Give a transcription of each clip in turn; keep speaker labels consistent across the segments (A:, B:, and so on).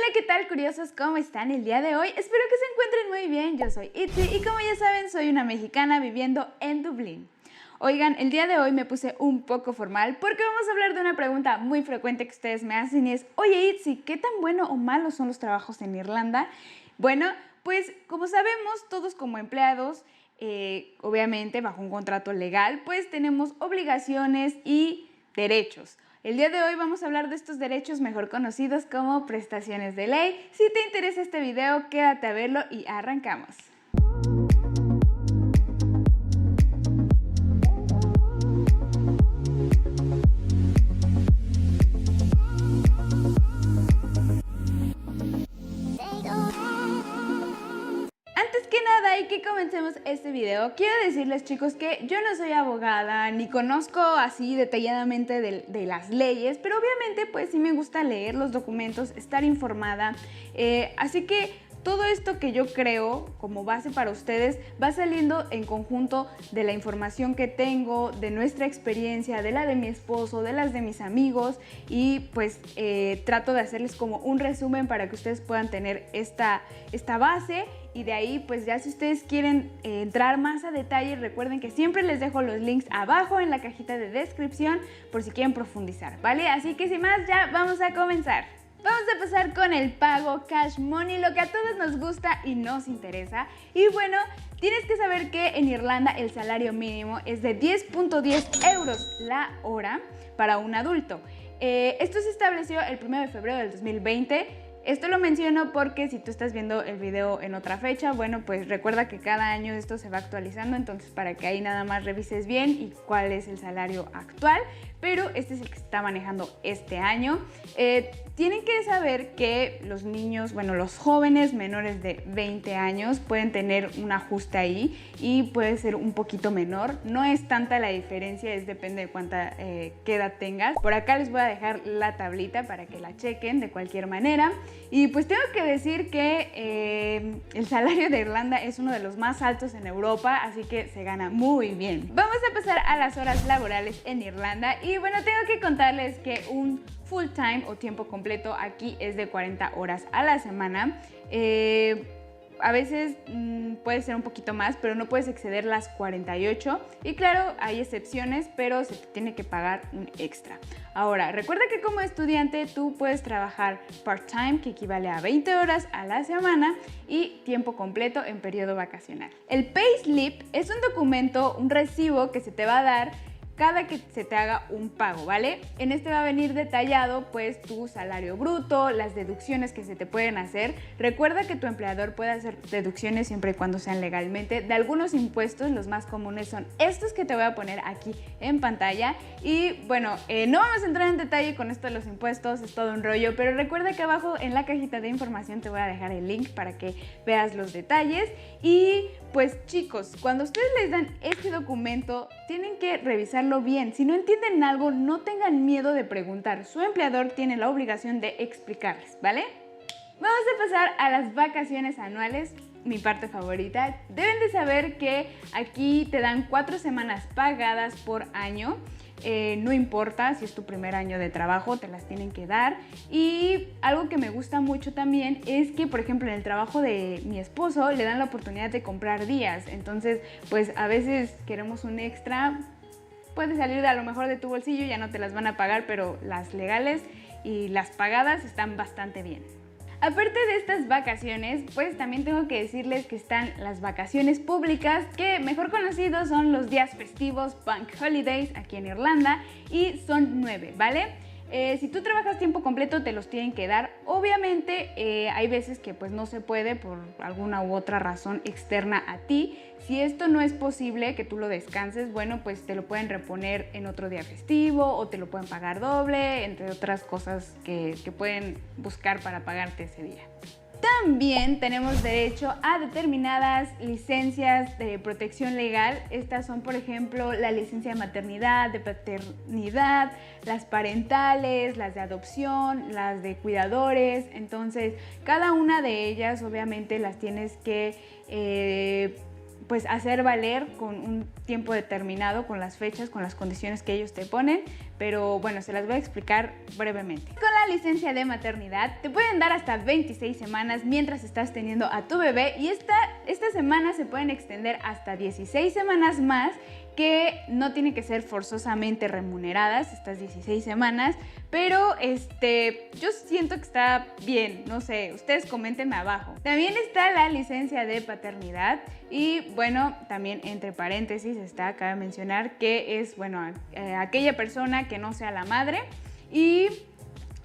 A: Hola, ¿qué tal, curiosos? ¿Cómo están el día de hoy? Espero que se encuentren muy bien. Yo soy Itzy y como ya saben, soy una mexicana viviendo en Dublín. Oigan, el día de hoy me puse un poco formal porque vamos a hablar de una pregunta muy frecuente que ustedes me hacen y es: oye, Itzy, ¿qué tan bueno o malo son los trabajos en Irlanda? Bueno, pues como sabemos, todos como empleados, obviamente bajo un contrato legal, pues tenemos obligaciones y derechos. El día de hoy vamos a hablar de estos derechos mejor conocidos como prestaciones de ley. Si te interesa este video, quédate a verlo y arrancamos. Antes que nada y que comencemos este video, quiero decirles, chicos, que yo no soy abogada ni conozco así detalladamente de las leyes, pero obviamente pues sí me gusta leer los documentos, estar informada, así que todo esto que yo creo como base para ustedes va saliendo en conjunto de la información que tengo, de nuestra experiencia, de la de mi esposo, de las de mis amigos, y pues trato de hacerles como un resumen para que ustedes puedan tener esta base. Y de ahí pues ya si ustedes quieren entrar más a detalle, recuerden que siempre les dejo los links abajo en la cajita de descripción por si quieren profundizar, ¿vale? Así que sin más, ya vamos a comenzar. Vamos a empezar con el pago cash money, lo que a todos nos gusta y nos interesa. Y bueno, tienes que saber que en Irlanda el salario mínimo es de 10.10 euros la hora para un adulto. Esto se estableció el 1 de febrero del 2020. Esto lo menciono porque si tú estás viendo el video en otra fecha, bueno, pues recuerda que cada año esto se va actualizando, entonces para que ahí nada más revises bien y cuál es el salario actual, pero este es el que se está manejando este año. Tienen que saber que los niños, bueno, los jóvenes menores de 20 años pueden tener un ajuste ahí y puede ser un poquito menor. No es tanta la diferencia, depende de cuánta qué edad tengas. Por acá les voy a dejar la tablita para que la chequen de cualquier manera. Y pues tengo que decir que el salario de Irlanda es uno de los más altos en Europa, así que se gana muy bien. Vamos a pasar a las horas laborales en Irlanda y bueno, tengo que contarles que un full time o tiempo completo aquí es de 40 horas a la semana. A veces puede ser un poquito más, pero no puedes exceder las 48. Y claro, hay excepciones, pero se te tiene que pagar un extra. Ahora, recuerda que como estudiante tú puedes trabajar part-time, que equivale a 20 horas a la semana, y tiempo completo en periodo vacacional. El payslip es un documento, un recibo que se te va a dar cada que se te haga un pago, ¿vale? En este va a venir detallado pues tu salario bruto, las deducciones que se te pueden hacer. Recuerda que tu empleador puede hacer deducciones siempre y cuando sean legalmente de algunos impuestos. Los más comunes son estos que te voy a poner aquí en pantalla. Y bueno, no vamos a entrar en detalle con esto de los impuestos, es todo un rollo, pero recuerda que abajo en la cajita de información te voy a dejar el link para que veas los detalles. Y pues chicos, cuando ustedes les dan este documento, tienen que revisarlo bien. Si no entienden algo, no tengan miedo de preguntar. Su empleador tiene la obligación de explicarles, ¿vale? Vamos a pasar a las vacaciones anuales, mi parte favorita. Deben de saber que aquí te dan 4 semanas pagadas por año. No importa si es tu primer año de trabajo, te las tienen que dar. Y algo que me gusta mucho también es que, por ejemplo, en el trabajo de mi esposo le dan la oportunidad de comprar días. Entonces, pues a veces queremos un extra, puede salir a lo mejor de tu bolsillo, ya no te las van a pagar, pero las legales y las pagadas están bastante bien. Aparte de estas vacaciones, pues también tengo que decirles que están las vacaciones públicas, que mejor conocidos son los días festivos, Bank Holidays, aquí en Irlanda, y son 9, ¿vale? Si tú trabajas tiempo completo te los tienen que dar. Obviamente hay veces que pues no se puede por alguna u otra razón externa a ti. Si esto no es posible que tú lo descanses, bueno, pues te lo pueden reponer en otro día festivo o te lo pueden pagar doble, entre otras cosas que pueden buscar para pagarte ese día. También tenemos derecho a determinadas licencias de protección legal. Estas son, por ejemplo, la licencia de maternidad, de paternidad, las parentales, las de adopción, las de cuidadores. Entonces, cada una de ellas obviamente las tienes que pues hacer valer con un tiempo determinado, con las fechas, con las condiciones que ellos te ponen, pero bueno, se las voy a explicar brevemente. Con la licencia de maternidad te pueden dar hasta 26 semanas mientras estás teniendo a tu bebé y estas semanas se pueden extender hasta 16 semanas más, que no tienen que ser forzosamente remuneradas estas 16 semanas, pero yo siento que está bien, no sé, ustedes coméntenme abajo. También está la licencia de paternidad y bueno, también entre paréntesis cabe mencionar que es, bueno, aquella persona que no sea la madre y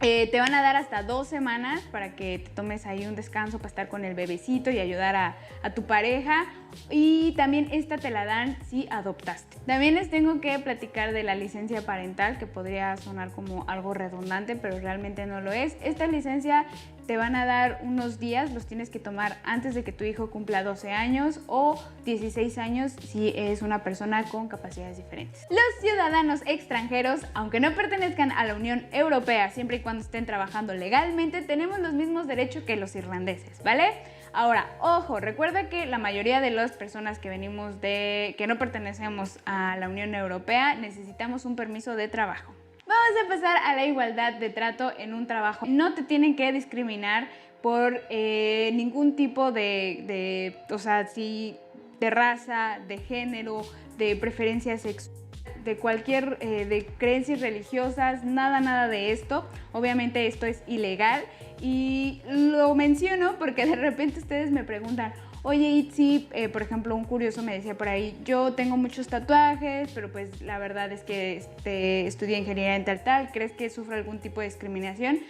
A: te van a dar hasta 2 semanas para que te tomes ahí un descanso para estar con el bebecito y ayudar a tu pareja. Y también esta te la dan si adoptaste. También les tengo que platicar de la licencia parental, que podría sonar como algo redundante, pero realmente no lo es. Esta licencia te van a dar unos días, los tienes que tomar antes de que tu hijo cumpla 12 años o 16 años si es una persona con capacidades diferentes. Los ciudadanos extranjeros, aunque no pertenezcan a la Unión Europea, siempre y cuando estén trabajando legalmente, tenemos los mismos derechos que los irlandeses, ¿vale? Ahora, ojo, recuerda que la mayoría de las personas que venimos que no pertenecemos a la Unión Europea necesitamos un permiso de trabajo. Vamos a pasar a la igualdad de trato en un trabajo. No te tienen que discriminar por ningún tipo de raza, de género, de preferencia sexual, de cualquier, de creencias religiosas, nada de esto. Obviamente esto es ilegal y lo menciono porque de repente ustedes me preguntan, oye Itzi, por ejemplo, un curioso me decía por ahí, yo tengo muchos tatuajes, pero pues la verdad es que estudié ingeniería en tal, ¿crees que sufro algún tipo de discriminación?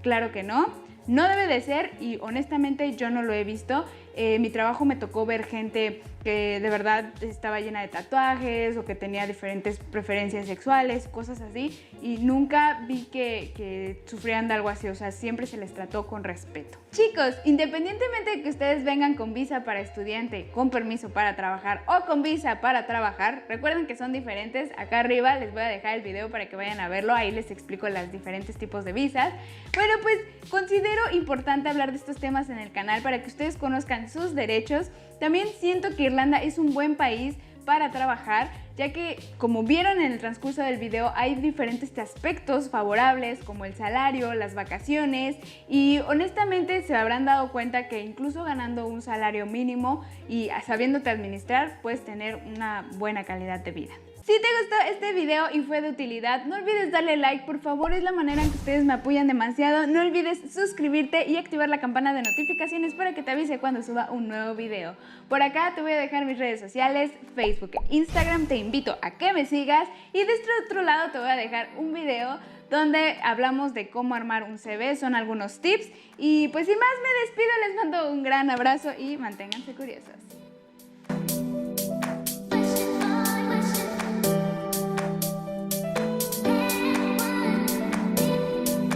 A: Claro que no, no debe de ser y honestamente yo no lo he visto. Mi trabajo me tocó ver gente que de verdad estaba llena de tatuajes o que tenía diferentes preferencias sexuales, cosas así, y nunca vi que sufrieran de algo así, o sea, siempre se les trató con respeto. Chicos, independientemente de que ustedes vengan con visa para estudiante, con permiso para trabajar o con visa para trabajar, recuerden que son diferentes. Acá arriba les voy a dejar el video para que vayan a verlo, ahí les explico los diferentes tipos de visas. Bueno, pues considero importante hablar de estos temas en el canal para que ustedes conozcan sus derechos. También siento que Irlanda es un buen país para trabajar, ya que, como vieron en el transcurso del video, hay diferentes aspectos favorables como el salario, las vacaciones y honestamente se habrán dado cuenta que incluso ganando un salario mínimo y sabiéndote administrar puedes tener una buena calidad de vida. Si te gustó este video y fue de utilidad, no olvides darle like, por favor, es la manera en que ustedes me apoyan demasiado. No olvides suscribirte y activar la campana de notificaciones para que te avise cuando suba un nuevo video. Por acá te voy a dejar mis redes sociales, Facebook e Instagram, te invito a que me sigas y de este otro lado te voy a dejar un video donde hablamos de cómo armar un CV, son algunos tips y pues sin más me despido, les mando un gran abrazo y manténganse curiosos.